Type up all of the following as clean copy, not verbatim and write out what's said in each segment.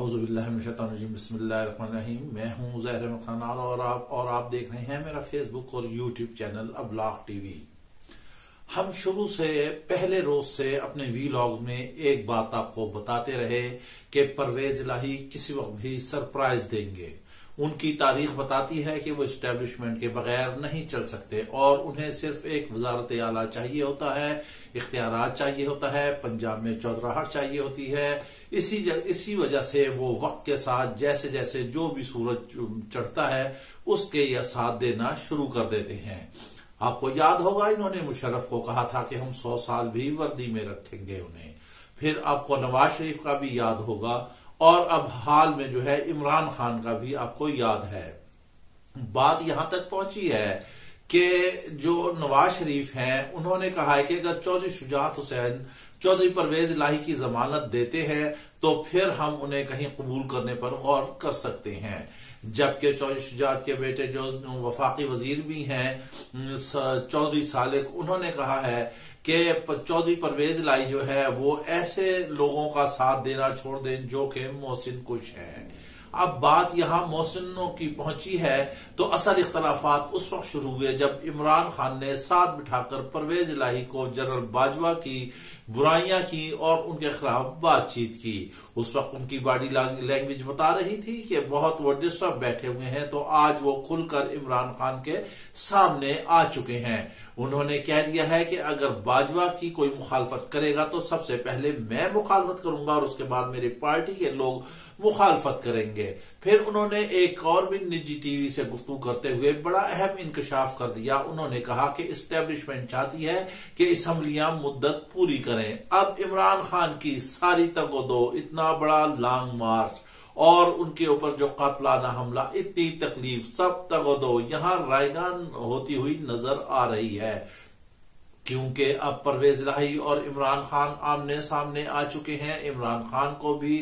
औज़ुबिल्लाहिमिनश्शैतानिर्रजीम बिस्मिल्लाहिर्रहमानिर्रहीम। मैं हूं ज़ाहिर अहमद खान और आप देख रहे हैं मेरा फेसबुक और यूट्यूब चैनल अब्लाग टीवी। हम शुरू से पहले रोज से अपने वीलॉग में एक बात आपको बताते रहे कि परवेज इलाही किसी वक्त भी सरप्राइज देंगे। उनकी तारीख बताती है कि वो एस्टेब्लिशमेंट के बगैर नहीं चल सकते और उन्हें सिर्फ एक वजारत आला चाहिए होता है, इख्तियारात चाहिए होता है, पंजाब में चौधराहट चाहिए होती है। इसी वजह से वो वक्त के साथ जैसे जैसे जो भी सूरज चढ़ता है उसके यह साथ देना शुरू कर देते हैं। आपको याद होगा इन्होंने मुशर्रफ को कहा था कि हम 100 साल भी वर्दी में रखेंगे उन्हें। फिर आपको नवाज शरीफ का भी याद होगा और अब हाल में जो है इमरान खान का भी आपको याद है। बात यहां तक पहुंची है कि जो नवाज शरीफ हैं उन्होंने कहा है कि अगर चौधरी शुजात हुसैन चौधरी परवेज इलाही की जमानत देते हैं तो फिर हम उन्हें कहीं कबूल करने पर गौर कर सकते हैं। जबकि चौधरी शुजात के बेटे जो वफाकी वजीर भी हैं चौधरी सालिक, उन्होंने कहा है कि चौधरी परवेज इलाही जो है वो ऐसे लोगों का साथ देना छोड़ दें जो कि मोहसिन कुश हैं। अब बात यहां मोहसिनों की पहुंची है तो असल इख्तलाफात उस वक्त शुरू हुए जब इमरान खान ने साथ बिठाकर परवेज इलाही को जनरल बाजवा की बुराइयां की और उनके खिलाफ बातचीत की। उस वक्त उनकी बॉडी लैंग्वेज बता रही थी कि बहुत वो डिस्टर्ब बैठे हुए हैं, तो आज वो खुलकर इमरान खान के सामने आ चुके हैं। उन्होंने कह दिया है कि अगर बाजवा की कोई मुखालफत करेगा तो सबसे पहले मैं मुखालफत करूंगा और उसके बाद मेरी पार्टी के लोग मुखालफत करेंगे। फिर उन्होंने एक और भी निजी टीवी से गुफ्तगू करते हुए बड़ा अहम इंकशाफ कर दिया। उन्होंने कहा कि इस्टेब्लिशमेंट चाहती है कि असम्बलियां मुद्दत पूरी करें। अब इमरान खान की सारी तगोदो, इतना बड़ा लॉन्ग मार्च और उनके ऊपर जो कातलाना हमला, इतनी तकलीफ, सब तगोदो यहां रायगान होती हुई नजर आ रही है। क्योंकि अब परवेज इलाही और इमरान खान आमने सामने आ चुके हैं। इमरान खान को भी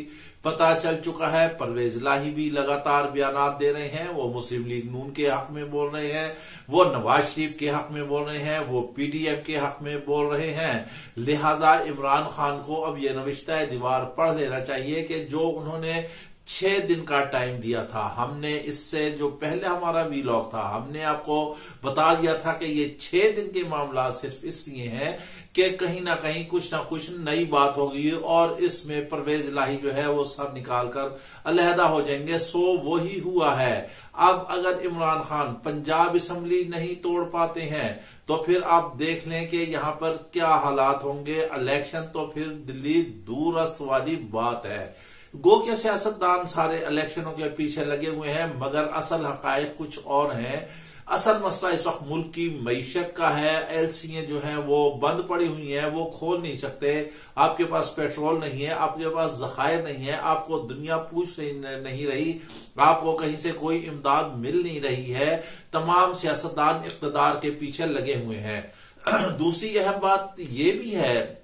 पता चल चुका है, परवेज इलाही भी लगातार बयानात दे रहे हैं। वो मुस्लिम लीग नून के हक में बोल रहे हैं, वो नवाज शरीफ के हक में बोल रहे हैं, वो पीडीएम के हक में बोल रहे हैं। लिहाजा इमरान खान को अब ये नविश्ता दीवार पढ़ लेना चाहिए कि जो उन्होंने 6 दिन का टाइम दिया था, हमने इससे जो पहले हमारा वीलॉग था हमने आपको बता दिया था कि ये 6 दिन के मामला सिर्फ इसलिए हैं कि कहीं ना कुछ नई बात होगी और इसमें परवेज इलाही जो है वो सब निकालकर अलहदा हो जाएंगे। सो वही हुआ है। अब अगर इमरान खान पंजाब असेंबली नहीं तोड़ पाते हैं तो फिर आप देख लें कि यहां पर क्या हालात होंगे। इलेक्शन तो फिर दिल्ली दूरस्थ वाली बात है। गो के सियासतदान सारे इलेक्शनों के पीछे लगे हुए हैं, मगर असल हकायक कुछ और हैं। असल मसला इस वक्त मुल्क की मईशत का है। एलसीए जो है वो बंद पड़ी हुई है, वो खोल नहीं सकते। आपके पास पेट्रोल नहीं है, आपके पास जखायर नहीं है, आपको दुनिया पूछ नहीं रही, आपको कहीं से कोई इमदाद मिल नहीं रही है। तमाम सियासतदान इख्तिदार के पीछे लगे हुए हैं। दूसरी अहम बात यह भी है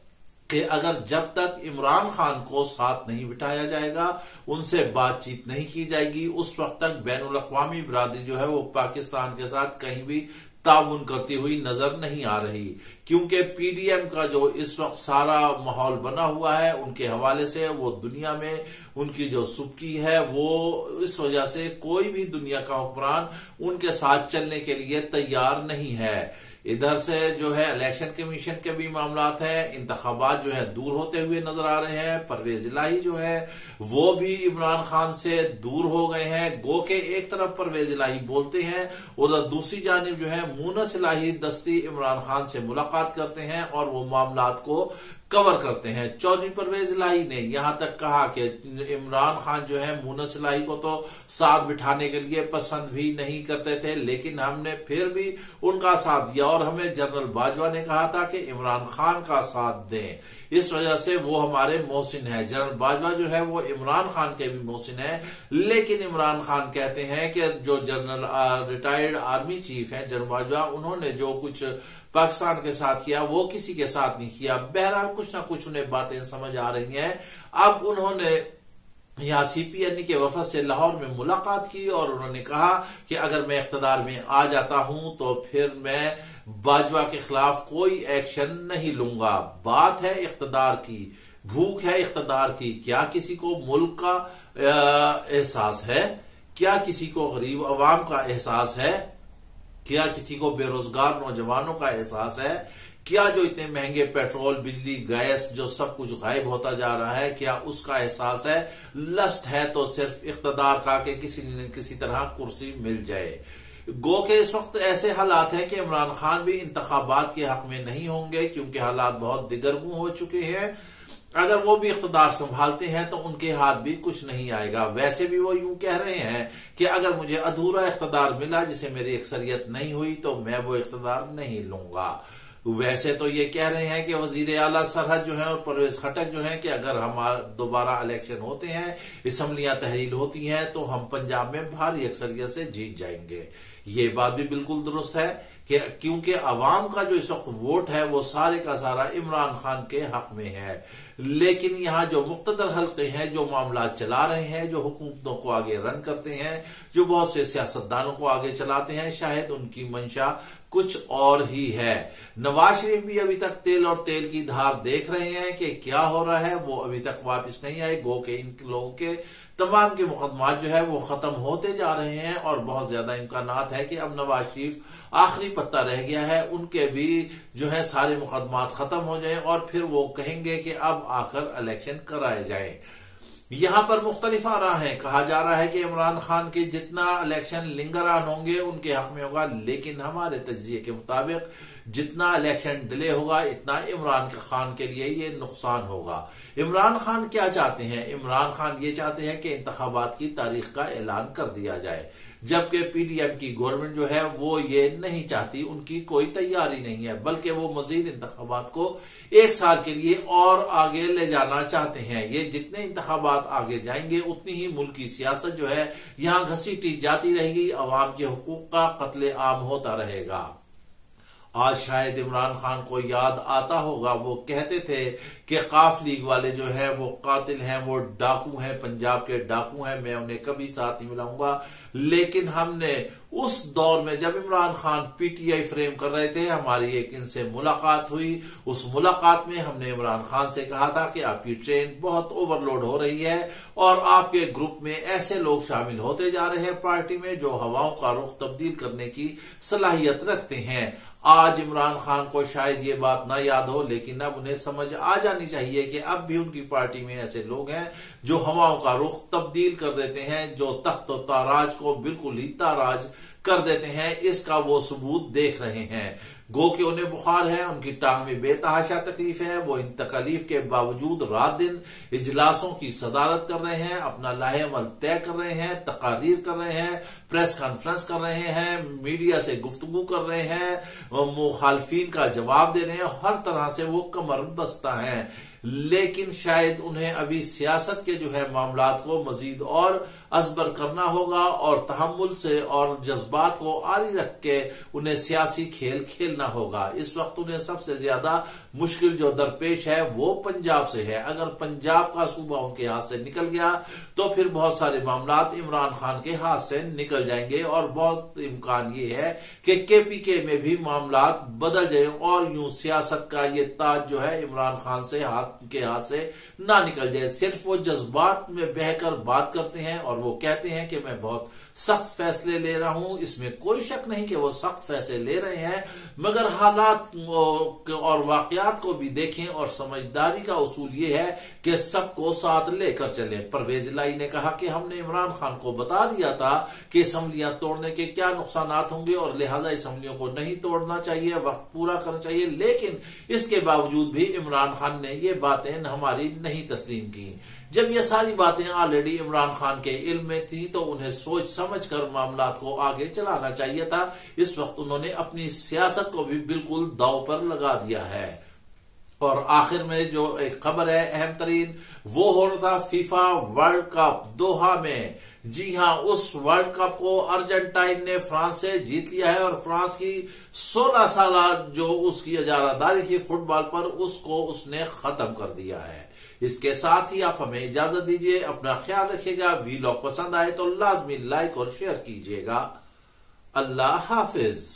कि अगर जब तक इमरान खान को साथ नहीं बिठाया जाएगा, उनसे बातचीत नहीं की जाएगी, उस वक्त तक बैनुल अक़वामी बिरादरी जो है वो पाकिस्तान के साथ कहीं भी ताउन करती हुई नजर नहीं आ रही। क्योंकि पीडीएम का जो इस वक्त सारा माहौल बना हुआ है उनके हवाले से, वो दुनिया में उनकी जो सुबकी है वो इस वजह से कोई भी दुनिया का हुक्मरान उनके साथ चलने के लिए तैयार नहीं है। इधर से जो है इलेक्शन कमीशन के भी मामलात है, इंतखाबात जो है दूर होते हुए नजर आ रहे हैं। परवेज इलाही जो है वो भी इमरान खान से दूर हो गए हैं। गो के एक तरफ परवेज इलाही बोलते हैं, उधर दूसरी जानिब जो है मुनस इलाही दस्ती इमरान खान से मुलाकात करते हैं और वो मामलात को कवर करते हैं। चौधरी परवेज इलाही ने यहां तक कहा कि इमरान खान जो है मुनस इलाही को तो साथ बिठाने के लिए पसंद भी नहीं करते थे, लेकिन हमने फिर भी उनका साथ दिया और हमें जनरल बाजवा ने कहा था कि इमरान खान का साथ दें, इस वजह से वो हमारे मोहसिन है। जनरल बाजवा जो है वो इमरान खान के भी मोहसिन है, लेकिन इमरान खान कहते हैं कि जो जनरल रिटायर्ड आर्मी चीफ है जनरल बाजवा, उन्होंने जो कुछ पाकिस्तान के साथ किया वो किसी के साथ नहीं किया। बहरहाल कुछ ना कुछ उन्हें बातें समझ आ रही हैं। अब उन्होंने यहाँ सीपीएन के वफद से लाहौर में मुलाकात की और उन्होंने कहा कि अगर मैं इख्तिदार में आ जाता हूं तो फिर मैं बाजवा के खिलाफ कोई एक्शन नहीं लूंगा। बात है इख्तिदार की, भूख है इख्तिदार की। क्या किसी को मुल्क का एहसास है? क्या किसी को गरीब अवाम का एहसास है? क्या किसी को बेरोजगार नौजवानों का एहसास है? क्या जो इतने महंगे पेट्रोल, बिजली, गैस जो सब कुछ गायब होता जा रहा है, क्या उसका एहसास है? लस्ट है तो सिर्फ इख्तिदार का कि किसी न किसी तरह कुर्सी मिल जाए। गो के इस वक्त ऐसे हालात हैं कि इमरान खान भी इंतखाबात के हक में नहीं होंगे, क्योंकि हालात बहुत दिगरगू हो चुके हैं। अगर वो भी इख्तिदार संभालते हैं तो उनके हाथ भी कुछ नहीं आएगा। वैसे भी वो यूं कह रहे हैं कि अगर मुझे अधूरा इख्तिदार मिला जिसे मेरी अक्सरियत नहीं हुई तो मैं वो इख्तिदार नहीं लूंगा। वैसे तो ये कह रहे हैं कि वजीर आला सरहद जो है और परवेज खटक जो है कि अगर हमारा दोबारा इलेक्शन होते हैं, असम्बलियां तहरील होती हैं तो हम पंजाब में भारी अक्सरियत से जीत जाएंगे। ये बात भी बिल्कुल दुरुस्त है कि क्योंकि अवाम का जो इस वक्त वोट है वो सारे का सारा इमरान खान के हक में है। लेकिन यहां जो मुख्तदर हल्के हैं, जो मामला चला रहे हैं, जो हुकूमतों को आगे रन करते हैं, जो बहुत से सियासतदानों को आगे चलाते हैं, शायद उनकी मंशा कुछ और ही है। नवाज शरीफ भी अभी तक तेल और तेल की धार देख रहे हैं कि क्या हो रहा है, वो अभी तक वापस नहीं आए। गो के इन लोगों के तमाम के मुकदमात जो है वो खत्म होते जा रहे हैं और बहुत ज्यादा इम्कानात है कि अब नवाज शरीफ आखिरी पत्ता रह गया है, उनके भी जो है सारे मुकदमात खत्म हो जाएं और फिर वो कहेंगे कि अब आकर इलेक्शन कराए जाएं। यहां पर मुख्तलिफ आ रहा है, कहा जा रहा है कि इमरान खान के जितना इलेक्शन लिंगरान होंगे उनके हक में होगा, लेकिन हमारे तज्जिए के मुताबिक जितना इलेक्शन डिले होगा इतना इमरान खान के लिए ये नुकसान होगा। इमरान खान क्या चाहते हैं? इमरान खान ये चाहते हैं कि इंतखाबात की तारीख का ऐलान कर दिया जाए, जबकि पीडीएम की गवर्नमेंट जो है वो ये नहीं चाहती, उनकी कोई तैयारी नहीं है, बल्कि वो मजीद इंतखाबात को 1 साल के लिए और आगे ले जाना चाहते हैं। ये जितने इंतखाबात आगे जाएंगे उतनी ही मुल्क की सियासत जो है यहां घसीटी जाती रहेगी, अवाम के हुकूक का कत्ले आम होता रहेगा। आज शायद इमरान खान को याद आता होगा, वो कहते थे कि काफ लीग वाले जो है वो कातिल हैं, वो डाकू हैं, पंजाब के डाकू हैं, मैं उन्हें कभी साथ नहीं मिलाऊंगा। लेकिन हमने उस दौर में जब इमरान खान पीटीआई फ्रेम कर रहे थे, हमारी एक इनसे मुलाकात हुई। उस मुलाकात में हमने इमरान खान से कहा था कि आपकी ट्रेन बहुत ओवरलोड हो रही है और आपके ग्रुप में ऐसे लोग शामिल होते जा रहे हैं पार्टी में जो हवाओं का रुख तब्दील करने की सलाहियत रखते हैं। आज इमरान खान को शायद ये बात ना याद हो, लेकिन अब उन्हें समझ आ जानी चाहिए कि अब भी उनकी पार्टी में ऐसे लोग हैं जो हवाओं का रुख तब्दील कर देते हैं, जो तख्त और ताराज को बिल्कुल ही ताराज कर देते हैं। इसका वो सबूत देख रहे हैं। गो के उन्हें बुखार है, उनकी टांग में बेतहाशा तकलीफ है, वो इन तकलीफ के बावजूद रात दिन इजलासों की सदारत कर रहे हैं, अपना लाहेअमल तय कर रहे हैं, तकारीर कर रहे हैं, प्रेस कॉन्फ्रेंस कर रहे हैं, मीडिया से गुफ्तगू कर रहे हैं, मुखालफीन का जवाब दे रहे हैं, हर तरह से वो कमर बस्ता है। लेकिन शायद उन्हें अभी सियासत के जो है मामलात को मजीद और असबर करना होगा और तहम्मुल से और जज्बात को आरी रख के उन्हें सियासी खेल खेलना होगा। इस वक्त उन्हें सबसे ज्यादा मुश्किल जो दरपेश है वो पंजाब से है। अगर पंजाब का सूबा उनके हाथ से निकल गया तो फिर बहुत सारे मामलात इमरान खान के हाथ से निकल जाएंगे और बहुत इम्कान ये है कि केपीके में भी मामलात बदल जाए और यूं सियासत का ये ताज जो है इमरान खान से हाथ से ना निकल जाए। सिर्फ वो जज्बात में बहकर बात करते हैं और वो कहते हैं कि मैं बहुत सख्त फैसले ले रहा हूं। इसमें कोई शक नहीं कि वो सख्त फैसले ले रहे हैं, मगर हालात और वाकयात को भी देखें और समझदारी का उसूल ये है कि सबको साथ लेकर चले। परवेज इलाही ने कहा कि हमने इमरान खान को बता दिया था कि असम्बलियां तोड़ने के क्या नुकसान होंगे और लिहाजा असम्बलियों को नहीं तोड़ना चाहिए, वक्त पूरा करना चाहिए। लेकिन इसके बावजूद भी इमरान खान ने ये बातें हमारी नहीं तस्लीम की। जब ये सारी बातें ऑलरेडी इमरान खान के इल्म में थी तो उन्हें सोच समझकर मामलात को आगे चलाना चाहिए था। इस वक्त उन्होंने अपनी सियासत को भी बिल्कुल दांव पर लगा दिया है। और आखिर में जो एक खबर है अहम तरीन, वो हो रहा था फीफा वर्ल्ड कप दोहा में। जी हां, उस वर्ल्ड कप को अर्जेंटाइन ने फ्रांस से जीत लिया है और फ्रांस की 16 साल जो उसकी इजारादारी थी फुटबॉल पर, उसको उसने खत्म कर दिया है। इसके साथ ही आप हमें इजाजत दीजिए। अपना ख्याल रखिएगा। वीलॉग पसंद आए तो लाजमी लाइक और शेयर कीजिएगा। अल्लाह हाफिज।